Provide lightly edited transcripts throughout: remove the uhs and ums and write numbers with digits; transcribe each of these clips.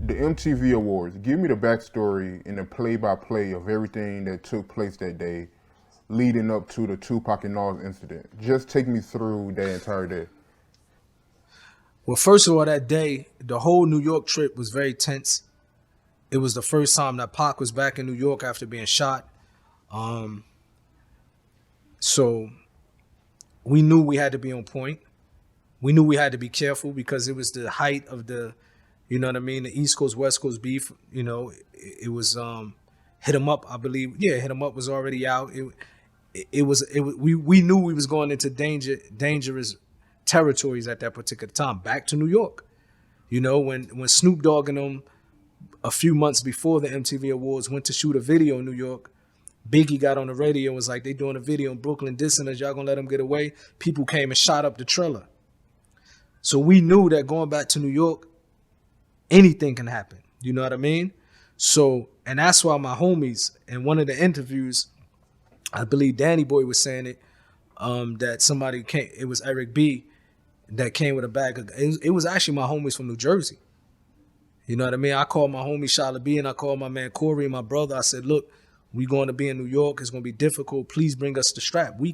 the MTV Awards. Give me the backstory and the play-by-play of everything that took place that day, leading up to the Tupac and Nas incident. Just take me through that entire day. Well, first of all, that day, the whole New York trip was very tense. It was the first time that Pac was back in New York after being shot. So we knew we had to be on point. We knew we had to be careful because it was the height of the, you know what I mean, the East Coast, West Coast beef. You know, it was Hit 'Em Up, I believe. Yeah, Hit 'Em Up was already out. We knew we was going into dangerous territories at that particular time. Back to New York. You know, when Snoop Dogg and them a few months before the MTV Awards went to shoot a video in New York, Biggie got on the radio and was like, they doing a video in Brooklyn dissing us, y'all gonna let them get away? People came and shot up the trailer. So we knew that going back to New York, anything can happen. You know what I mean? So, and that's why my homies, in one of the interviews, I believe Danny Boy was saying it, that somebody came, it was Eric B, that came with a bag of, it was actually my homies from New Jersey. You know what I mean? I called my homie Michel'le B and I called my man Corey and my brother. I said, look, we going to be in New York. It's going to be difficult. Please bring us the strap. They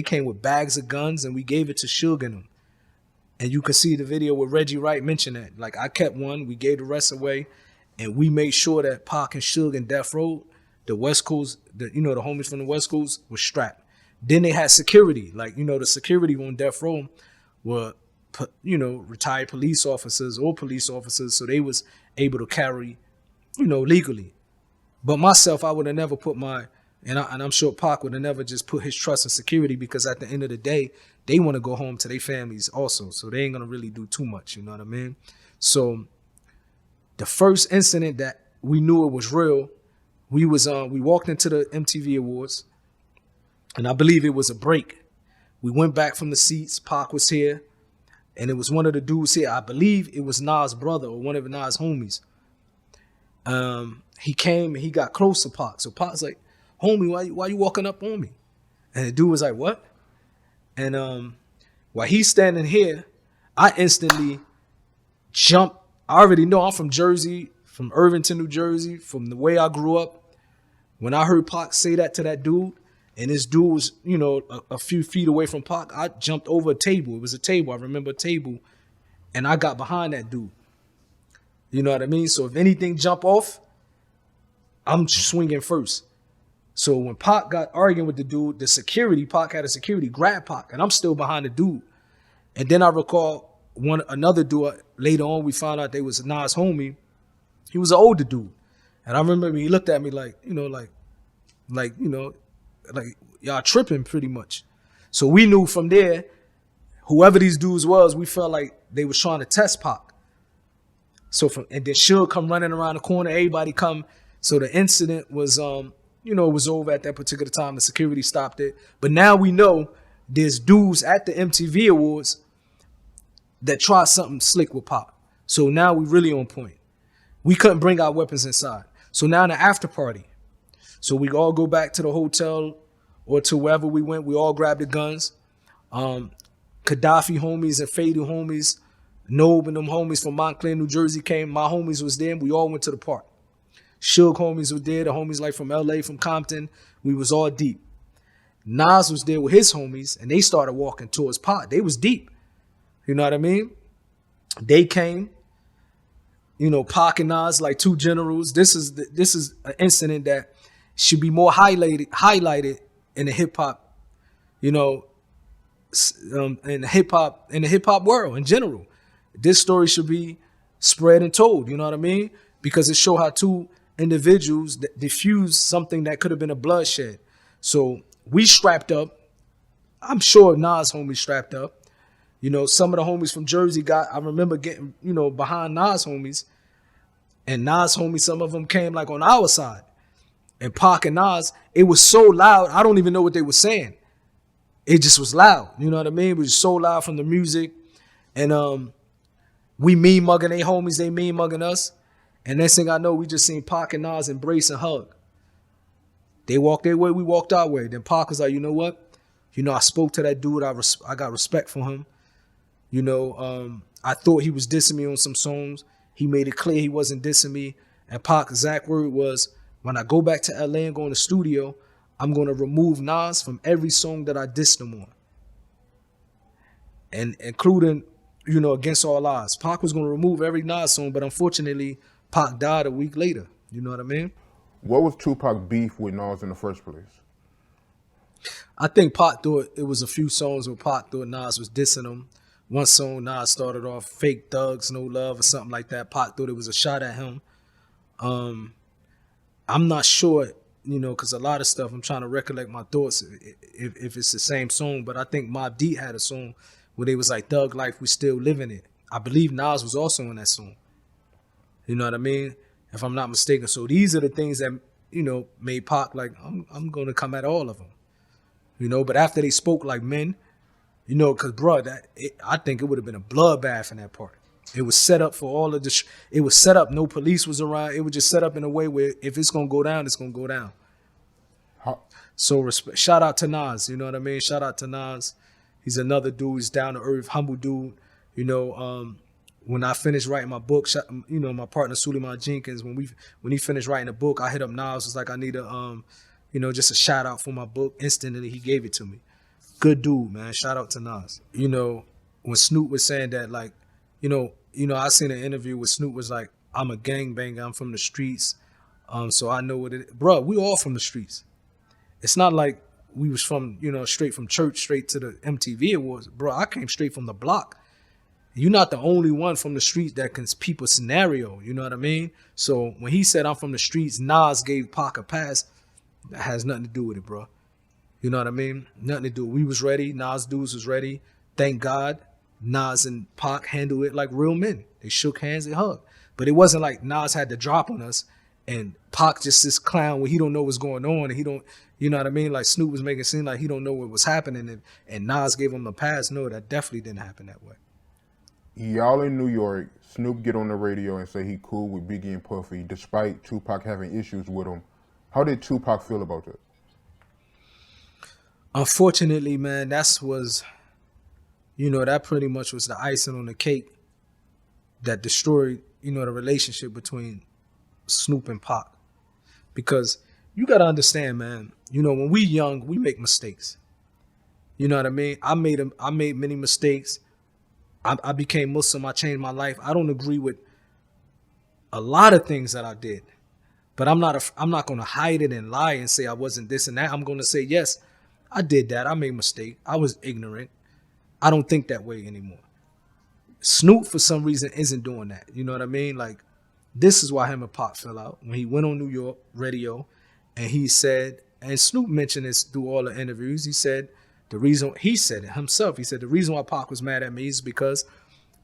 came with bags of guns and we gave it to Suge and them. And you can see the video where Reggie Wright mentioned that. Like, I kept one, we gave the rest away, and we made sure that Pac and Suge and Death Row, the West Coast, the homies from the West Coast, were strapped. Then they had security. Like, the security on Death Row were, retired police officers or police officers, so they was able to carry, legally. But myself, I would have never put and I'm sure Pac would have never just put his trust in security, because at the end of the day, they want to go home to their families also. So they ain't going to really do too much, you know what I mean? So the first incident that we knew it was real, we walked into the MTV Awards, and I believe it was a break. We went back from the seats, Pac was here, and it was one of the dudes here. I believe it was Nas' brother or one of Nas' homies. He came and he got close to Pac. So Pac's like, homie, why you walking up on me? And the dude was like, what? And while he's standing here, I instantly jump. I already know I'm from Jersey, from Irvington, New Jersey, from the way I grew up. When I heard Pac say that to that dude, and this dude was, a few feet away from Pac, I jumped over a table. It was a table. I remember a table. And I got behind that dude. You know what I mean? So if anything jump off, I'm swinging first. So when Pac got arguing with the dude, Pac had a security grab Pac, and I'm still behind the dude. And then I recall another dude later on, we found out they was Nas' homie. He was an older dude. And I remember he looked at me like y'all tripping pretty much. So we knew from there, whoever these dudes was, we felt like they was trying to test Pac. And then Suge come running around the corner, everybody come. So the incident was, it was over at that particular time. The security stopped it. But now we know there's dudes at the MTV Awards that tried something slick with Pac. So now we really on point. We couldn't bring our weapons inside. So now in the after party. So we all go back to the hotel or to wherever we went. We all grabbed the guns. Gaddafi homies and Fadu homies, Nob and them homies from Montclair, New Jersey came. My homies was there. We all went to the park. Suge homies were there. The homies like from LA, from Compton. We was all deep. Nas was there with his homies, and they started walking towards Pac. They was deep. You know what I mean? They came. Pac and Nas like two generals. This is an incident that should be more highlighted in the hip hop, in the hip hop world in general. This story should be spread and told. You know what I mean? Because it showed how two individuals that diffused something that could have been a bloodshed. So we strapped up. I'm sure Nas' homies strapped up. Some of the homies from Jersey I remember getting, behind Nas' homies. And Nas' homies, some of them came like on our side. And Pac and Nas, it was so loud, I don't even know what they were saying. It just was loud. You know what I mean? It was so loud from the music. And we mean mugging they homies, they mean mugging us. And next thing I know, we just seen Pac and Nas embrace and hug. They walked their way, we walked our way. Then Pac was like, you know what? I spoke to that dude. I got respect for him. I thought he was dissing me on some songs. He made it clear he wasn't dissing me. And Pac's exact word was, when I go back to LA and go in the studio, I'm going to remove Nas from every song that I dissed him on. And including, Against All Odds. Pac was going to remove every Nas song, but unfortunately, Pac died a week later. You know what I mean? What was Tupac beef with Nas in the first place? I think Pac thought it was a few songs where Pac thought Nas was dissing him. One song Nas started off "Fake Thugs, No Love" or something like that. Pac thought it was a shot at him. I'm not sure, because a lot of stuff I'm trying to recollect my thoughts if it's the same song. But I think Mobb Deep had a song where they was like, "Thug Life, we still living it." I believe Nas was also in that song. You know what I mean? If I'm not mistaken. So these are the things that made Pac like, I'm gonna come at all of them. But after they spoke like men, because I think it would have been a bloodbath in that part. It was set up for all of the. It was set up. No police was around. It was just set up in a way where if it's gonna go down, it's gonna go down. So shout out to Nas. You know what I mean? Shout out to Nas. He's another dude. He's down to earth, humble dude. When I finished writing my book, my partner Suleiman Jenkins, when he finished writing the book, I hit up Nas. Was like, I need a just a shout out for my book. Instantly, he gave it to me. Good dude, man. Shout out to Nas. When Snoop was saying that, like, I seen an interview where Snoop was like, I'm a gangbanger. I'm from the streets. So I know what it is. Bro, we all from the streets. It's not like we was from, straight from church, straight to the MTV Awards. Bro, I came straight from the block. You're not the only one from the streets that can peep a scenario. You know what I mean? So when he said I'm from the streets, Nas gave Pac a pass. That has nothing to do with it, bro. You know what I mean? Nothing to do. We was ready. Nas dudes was ready. Thank God Nas and Pac handled it like real men. They shook hands, they hugged. But it wasn't like Nas had to drop on us and Pac just this clown where he don't know what's going on and he don't, you know what I mean? Like Snoop was making it seem like he don't know what was happening and Nas gave him a pass. No, that definitely didn't happen that way. Y'all in New York, Snoop get on the radio and say he cool with Biggie and Puffy despite Tupac having issues with him. How did Tupac feel about that? Unfortunately, man, that pretty much was the icing on the cake that destroyed, the relationship between Snoop and Pac. Because you got to understand, man, when we young, we make mistakes. You know what I mean? I made many mistakes. I became Muslim. I changed my life. I don't agree with a lot of things that I did. But I'm not going to hide it and lie and say I wasn't this and that. I'm going to say, yes, I did that. I made a mistake. I was ignorant. I don't think that way anymore. Snoop, for some reason, isn't doing that. You know what I mean? Like, this is why him and Pac fell out. When he went on New York radio and he said, and Snoop mentioned this through all the interviews, he said it himself. He said, the reason why Pac was mad at me is because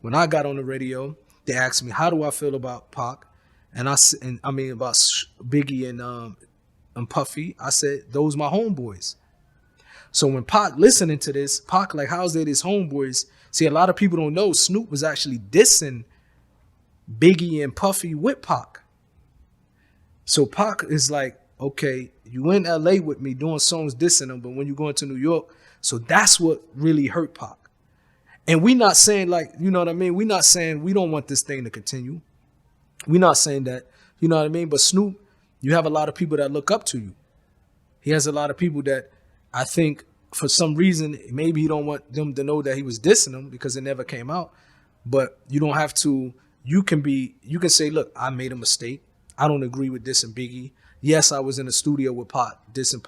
when I got on the radio, they asked me, how do I feel about Pac? And about Biggie and Puffy, I said, those my homeboys. So when Pac listening to this, Pac like, how's they his homeboys? See, a lot of people don't know Snoop was actually dissing Biggie and Puffy with Pac. So Pac is like, okay, you in LA with me doing songs dissing them, but when you go into New York, so that's what really hurt Pac. And we not saying like, you know what I mean? We not saying we don't want this thing to continue. We're not saying that, you know what I mean? But Snoop, you have a lot of people that look up to you. He has a lot of people that I think for some reason, maybe he don't want them to know that he was dissing them because it never came out. But you don't have to, you can say, look, I made a mistake. I don't agree with dissing Biggie. Yes, I was in the studio with Pac, dissing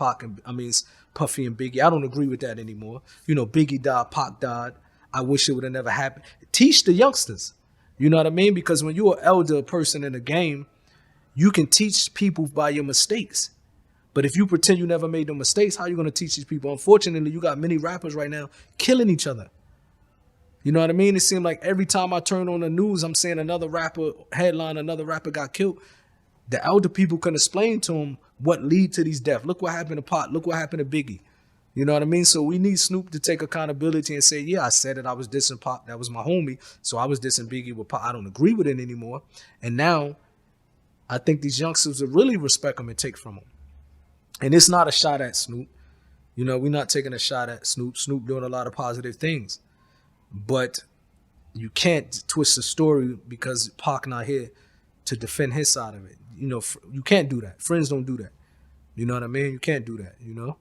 Puffy and Biggie. I don't agree with that anymore. Biggie died, Pac died. I wish it would have never happened. Teach the youngsters. You know what I mean? Because when you're an elder person in the game, you can teach people by your mistakes. But if you pretend you never made no mistakes, how are you going to teach these people? Unfortunately, you got many rappers right now killing each other. You know what I mean? It seems like every time I turn on the news, I'm seeing another rapper got killed. The elder people can explain to them what lead to these deaths. Look what happened to Pac. Look what happened to Biggie. You know what I mean? So we need Snoop to take accountability and say, yeah, I said it. I was dissing Pac. That was my homie. So I was dissing Biggie with Pac. I don't agree with it anymore. And now I think these youngsters will really respect him and take from him. And it's not a shot at Snoop. We're not taking a shot at Snoop. Snoop doing a lot of positive things. But you can't twist the story because Pac not here to defend his side of it. You know, you can't do that. Friends don't do that. You know what I mean? You can't do that, you know?